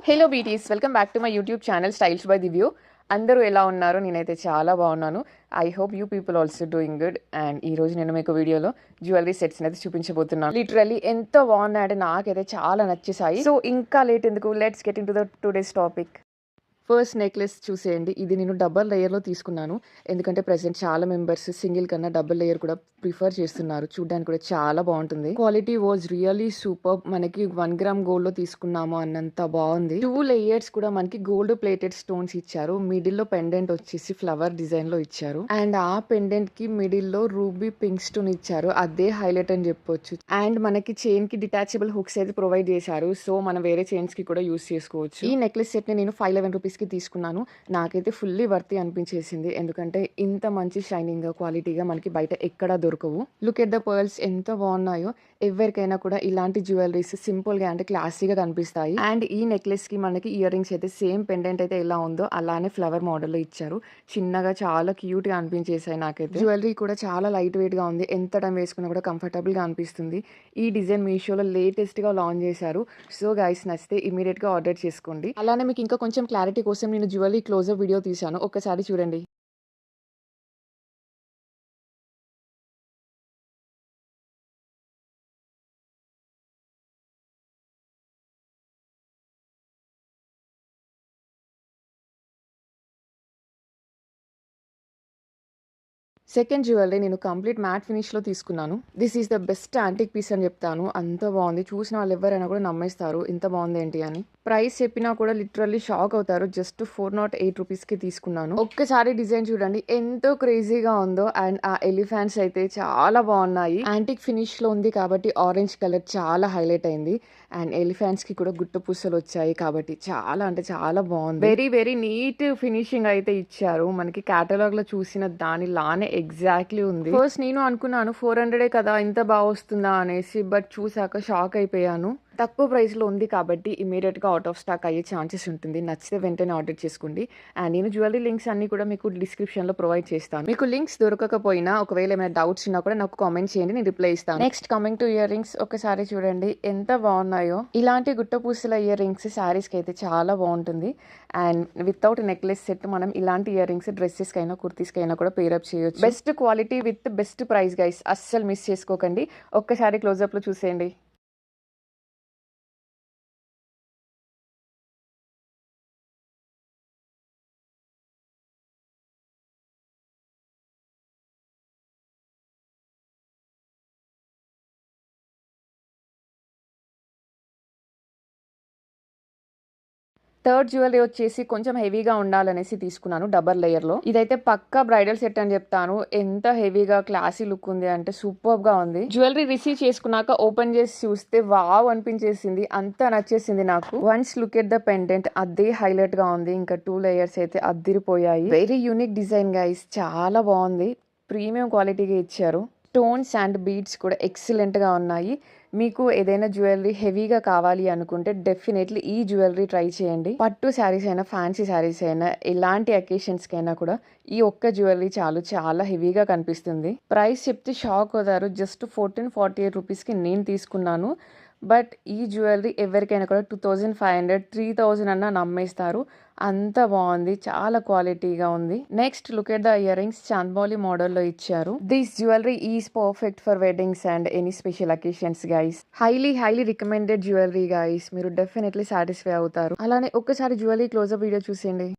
Hello beauties, welcome back to my YouTube channel styles by Divyu. అందరూ ఎలా ఉన్నారు? నేనైతే చాలా బాగున్నాను. I hope you people also doing good. And ఈ రోజు నేను మీకు వీడియోలో జ్యువెలరీ సెట్స్ అయితే చూపించబోతున్నాను. లిటరల్లీ ఎంత బాగున్నాయంటే నాకైతే చాలా నచ్చేసాయి. సో ఇంకా లేట్ ఎందుకు, let's get in to the today's topic. First necklace చూసేయండి. ఇది నేను డబల్ లేయర్లో తీసుకున్నాను, ఎందుకంటే ప్రెసెంట్ చాలా మెంబర్స్ సింగిల్ కన్నా డబుల్ లేయర్ కూడా ప్రిఫర్ చేస్తున్నారు. చూడడానికి కూడా చాలా బాగుంటుంది. Quality was really super. మనకి 1 గ్రామ్ గోల్డ్ లో తీసుకున్నాము అన్నంత బాగుంది. 2 లేయర్స్ కూడా మనకి గోల్డ్ ప్లేటెడ్ స్టోన్స్ ఇచ్చారు. మిడిల్ లో పెండెంట్ వచ్చేసి ఫ్లవర్ డిజైన్ లో ఇచ్చారు. అండ్ ఆ పెండెంట్ కి మిడిల్ లో రూబీ పింక్ స్టోన్ ఇచ్చారు. అదే హైలైట్ అని చెప్పొచ్చు. అండ్ మనకి చైన్ కి డిటాచబుల్ హుక్స్ అయితే ప్రొవైడ్ చేశారు. సో మనం వేరే చైన్స్ కి కూడా యూస్ చేసుకోవచ్చు. ఈ నెక్లెస్ సెట్ ని నేను 511 రూపీస్ కి తీసుకున్నాను. నాకైతే ఫుల్లీ వర్తి అనిపించేసింది, ఎందుకంటే ఇంత మంచి షైనింగ్ క్వాలిటీగా మనకి బయట ఎక్కడా దొరకవు. లుక్ ఎట్ ద పర్ల్స్ ఎంత బాగున్నాయో. ఎవరికైనా కూడా ఇలాంటి జ్యువెలరీస్ సింపుల్ గా అంటే క్లాసీగా కనిపిస్తాయి. అండ్ ఈ నెక్లెస్ కి మనకి ఇయర్ రింగ్స్ అయితే సేమ్ పెండెంట్ అయితే ఎలా ఉందో అలానే ఫ్లవర్ మోడల్ లో ఇచ్చారు. చిన్నగా చాలా క్యూట్ గా అనిపించేసాయి నాకైతే. జ్యువెలరీ కూడా చాలా లైట్ వెయిట్ గా ఉంది. ఎంత టైం వేసుకున్నా కూడా కంఫర్టబుల్ గా అనిపిస్తుంది. ఈ డిజైన్ మీషోలో లేటెస్ట్ గా లాంచ్ చేశారు. సో గైస్, నచ్చితే ఇమీడియట్ గా ఆర్డర్ చేసుకోండి. అలానే మీకు ఇంకా కొంచెం క్లారిటీ కోసం నేను జ్యువెలరీ క్లోజర్ వీడియో తీశాను, ఒక్కసారి చూడండి. సెకండ్ జ్యువెలరీ నేను కంప్లీట్ మ్యాట్ ఫినిష్లో తీసుకున్నాను. This is the best antique piece అని చెప్తాను. అంత బాగుంది. చూసిన వాళ్ళు ఎవరైనా కూడా నమ్మేస్తారు ఇంత బాగుంది ఏంటి అని. ప్రైస్ చెప్పినా కూడా లిటరల్లీ షాక్ అవుతారు. జస్ట్ 408 రూపీస్కి తీసుకున్నాను. ఒక్కసారి డిజైన్ చూడండి ఎంతో క్రేజీగా ఉందో. అండ్ ఆ ఎలిఫెంట్స్ అయితే చాలా బాగున్నాయి. యాంటిక్ ఫినిష్లో ఉంది కాబట్టి ఆరెంజ్ కలర్ చాలా హైలైట్ అయింది. అండ్ ఎలిఫెంట్స్ కి కూడా గుట్ట పూసలు వచ్చాయి కాబట్టి చాలా అంటే చాలా బాగుంది. వెరీ వెరీ నీట్ ఫినిషింగ్ అయితే ఇచ్చారు. మనకి కేటలాగ్ లో చూసిన దానిలానే ఎగ్జాక్ట్లీ ఉంది. ఫస్ట్ నేను అనుకున్నాను 400 కదా ఇంత బాగా వస్తుందా అనేసి, బట్ చూసాక షాక్ అయిపోయాను. తక్కువ ప్రైస్లో ఉంది కాబట్టి ఇమీడియట్గా అవుట్ ఆఫ్ స్టాక్ అయ్యే ఛాన్సెస్ ఉంటుంది. నచ్చితే వెంటనే ఆర్డర్ చేసుకోండి. అండ్ నేను జ్యువెలరీ లింక్స్ అన్ని కూడా మీకు డిస్క్రిప్షన్లో ప్రొవైడ్ చేస్తాను. మీకు లింక్స్ దొరకకపోయినా ఒకవేళ ఏమైనా డౌట్స్ ఉన్నా కూడా నాకు కామెంట్ చేయండి, నేను రిప్లై ఇస్తాను. Next coming to ear rings, ఒకసారి చూడండి ఎంత బాగున్నాయో. ఇలాంటి గుట్టపూసల ఇయర్ రింగ్స్ శారీస్కి అయితే చాలా బాగుంటుంది. అండ్ వితౌట్ నెక్లెస్ సెట్ మనం ఇలాంటి ఇయర్ రింగ్స్ డ్రెస్సెస్కి అయినా కుర్తీస్కి అయినా కూడా పేరప్ చేయొచ్చు. Best quality with best price guys, అస్సలు మిస్ చేసుకోకండి. ఒక్కసారి క్లోజప్లో చూసేయండి. థర్డ్ జ్యువెలరీ వచ్చేసి కొంచెం హెవీగా ఉండాలనేసి తీసుకున్నాను డబల్ లేయర్లో. ఇదైతే పక్కా బ్రైడల్ సెట్ అని చెప్తాను. ఎంత హెవీగా క్లాసీ లుక్ ఉంది అంటే సూపర్ గా ఉంది. జ్యువెలరీ రిసీవ్ చేసుకున్నాక ఓపెన్ చేసి చూస్తే వావ్ అనిపించేసింది. అంత నచ్చేసింది నాకు. Once look at the pendant, అదే హైలైట్ గా ఉంది. ఇంకా 2 లేయర్స్ అయితే అద్దిరిపోయాయి. వెరీ యూనిక్ డిజైన్ గైస్, చాలా బాగుంది. ప్రీమియం క్వాలిటీగా ఇచ్చారు. స్టోన్స్ అండ్ బీడ్స్ కూడా ఎక్సలెంట్గా ఉన్నాయి. మీకు ఏదైనా జ్యువెలరీ హెవీగా కావాలి అనుకుంటే డెఫినెట్లీ ఈ జ్యువెలరీ ట్రై చేయండి. పట్టు శారీస్ అయినా ఫ్యాన్సీ శారీస్ అయినా ఎలాంటి అకేషన్స్కి అయినా కూడా ఈ ఒక్క జ్యువెలరీ చాలు, చాలా హెవీగా కనిపిస్తుంది. ప్రైస్ చెప్తే షాక్ అవుతారు. జస్ట్ 1448 రూపీస్కి నేను తీసుకున్నాను. బట్ ఈ జ్యువెలరీ ఎవరికైనా కూడా 2500 3000 అన్నా నమ్మేస్తారు. అంత బాగుంది, చాలా క్వాలిటీగా ఉంది. Next look at the ear rings, chandbali మోడల్లో ఇచ్చారు. This jewellery is perfect for weddings and any special occasions guys. Highly recommended jewellery guys. మీరు డెఫినెట్లీ సాటిస్ఫై అవుతారు. అలానే ఒక్కసారి జ్యువెలరీ క్లోజప్ వీడియో చూసేయండి.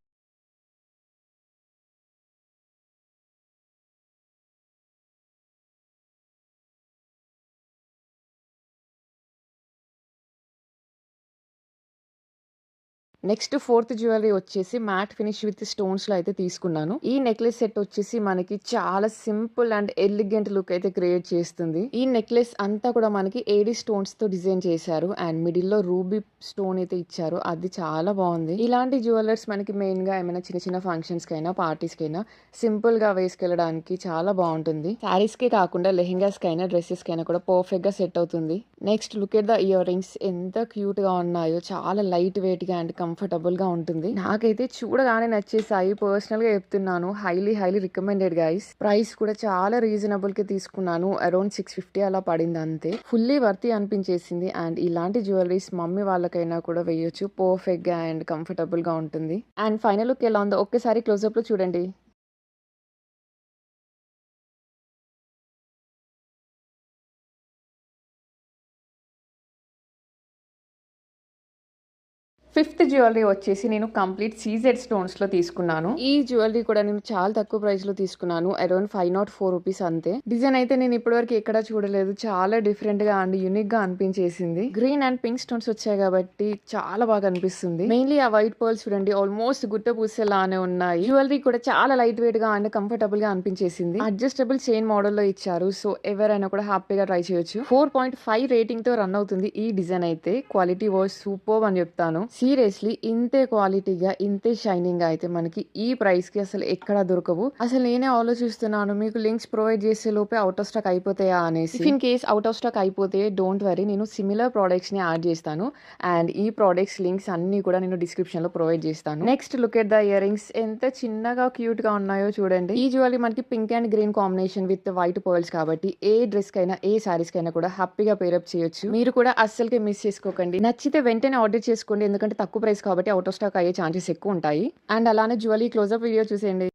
నెక్స్ట్ ఫోర్త్ జ్యువెలరీ వచ్చేసి మ్యాట్ ఫినిష్ విత్ స్టోన్స్ లో అయితే తీసుకున్నాను. ఈ నెక్లెస్ సెట్ వచ్చేసి మనకి చాలా సింపుల్ అండ్ ఎలిగెంట్ లుక్ అయితే క్రియేట్ చేస్తుంది. ఈ నెక్లెస్ అంతా కూడా మనకి ఏడి స్టోన్స్ తో డిజైన్ చేశారు. అండ్ మిడిల్ లో రూబీ స్టోన్ అయితే ఇచ్చారు. అది చాలా బాగుంది. ఇలాంటి జ్యువెలర్స్ మనకి మెయిన్ గా ఏమైనా చిన్న చిన్న ఫంక్షన్స్ కైనా పార్టీస్ కైనా సింపుల్ గా వేసుకెళ్ళడానికి చాలా బాగుంటుంది. శారీస్ కే కాకుండా లెహెంగాస్ కైనా డ్రెస్సెస్ కైనా కూడా పర్ఫెక్ట్ గా సెట్ అవుతుంది. Next look at the ear rings, ఎంత క్యూట్ గా ఉన్నాయో. చాలా లైట్ వెయిట్ గా అండ్ కంఫర్టబుల్ గా ఉంటుంది. నాకైతే చూడగానే నచ్చేసాయి. పర్సనల్ గా చెప్తున్నాను, హైలీ రికమెండెడ్ గైస్. ప్రైస్ కూడా చాలా రీజనబుల్ కి తీసుకున్నాను. అరౌండ్ 650 అలా పడింది అంతే. ఫుల్లీ వర్తి అనిపించేసింది. అండ్ ఇలాంటి జ్యువెలరీస్ మమ్మీ వాళ్ళకైనా కూడా వేయొచ్చు. పర్ఫెక్ట్ గా అండ్ కంఫర్టబుల్ గా ఉంటుంది. అండ్ ఫైనల్ లుక్ ఎలా ఉందో ఒక్కసారి క్లోజ్అప్ లో చూడండి. ఫిఫ్త్ జ్యువెలరీ వచ్చేసి నేను కంప్లీట్ సీజెడ్ స్టోన్స్ లో తీసుకున్నాను. ఈ జ్యువెలరీ కూడా నేను చాలా తక్కువ ప్రైస్ లో తీసుకున్నాను. అరౌండ్ 504 రూపీస్ అంతే. డిజైన్ అయితే నేను ఇప్పటివరకు ఎక్కడా చూడలేదు. చాలా డిఫరెంట్ గా అండ్ యూనిక్ గా అనిపించేసింది. గ్రీన్ అండ్ పింక్ స్టోన్స్ వచ్చాయి కాబట్టి చాలా బాగా అనిపిస్తుంది. మెయిన్లీ ఆ వైట్ పర్ల్స్ చూడండి, ఆల్మోస్ట్ గుట్ట పూసేలానే ఉన్నాయి. జ్యువెలరీ కూడా చాలా లైట్ వెయిట్ గా అండ్ కంఫర్టబుల్ గా అనిపించేసింది. అడ్జస్టబుల్ చైన్ మోడల్ లో ఇచ్చారు. సో ఎవరైనా కూడా హ్యాపీగా ట్రై చేయొచ్చు. 4.5 రేటింగ్ తో రన్ అవుతుంది ఈ డిజైన్ అయితే. క్వాలిటీ వాజ్ సూపర్ అని చెప్తాను. సీరియస్లీ ఇంతే క్వాలిటీగా ఇంతే షైనింగ్ అయితే మనకి ఈ ప్రైస్ కి అసలు ఎక్కడా దొరకవు. అసలు నేనే ఆలోచిస్తున్నాను మీకు లింక్స్ ప్రొవైడ్ చేసే లోపే అవుట్ ఆఫ్ స్టాక్ అయిపోతాయా అనేసి. If in case out of stock అయిపోతే డోంట్ వరీ, నేను సిమిలర్ ప్రోడక్ట్స్ ని యాడ్ చేస్తాను. అండ్ ఈ ప్రోడక్ట్స్ లింక్స్ అన్ని కూడా నేను డిస్క్రిప్షన్ లో ప్రొవైడ్ చేస్తాను. Next look at the ear rings, ఎంత చిన్నగా క్యూట్ గా ఉన్నాయో చూడండి. ఈ జ్యువెలరీ మనకి pink and green combination with white pearls కాబట్టి ఏ డ్రెస్ కైనా ఏ సారీస్ కైనా కూడా హ్యాపీగా పేరప్ చేయొచ్చు. మీరు కూడా అస్సలకి మిస్ చేసుకోకండి. నచ్చితే వెంటనే ఆర్డర్ చేసుకోండి, ఎందుకంటే తక్కువ ప్రైస్ కాబట్టి అవుట్ ఆఫ్ స్టాక్ అయ్యే ఛాన్సెస్ ఎక్కువ ఉంటాయి. అండ్ అలానే జ్యువెలరీ క్లోజ్అప్ వీడియో చూసేయండి.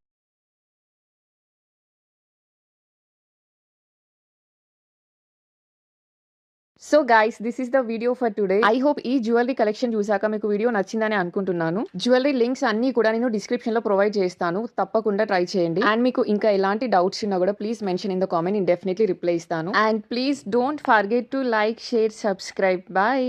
So guys, this is the video for today. I hope ఈ జ్యువెలరీ కలెక్షన్ చూసాక మీకు వీడియో నచ్చిందని అనుకుంటున్నాను. జ్యువెలరీ లింక్స్ అన్ని కూడా నేను డిస్క్రిప్షన్ లో ప్రొవైడ్ చేస్తాను. తప్పకుండా ట్రై చేయండి. అండ్ మీకు ఇంకా ఎలాంటి డౌట్స్ ఉన్నా కూడా please mention in the comment, నేను డెఫినెట్లీ రిప్లై ఇస్తాను. And please don't forget to like, share, subscribe. By.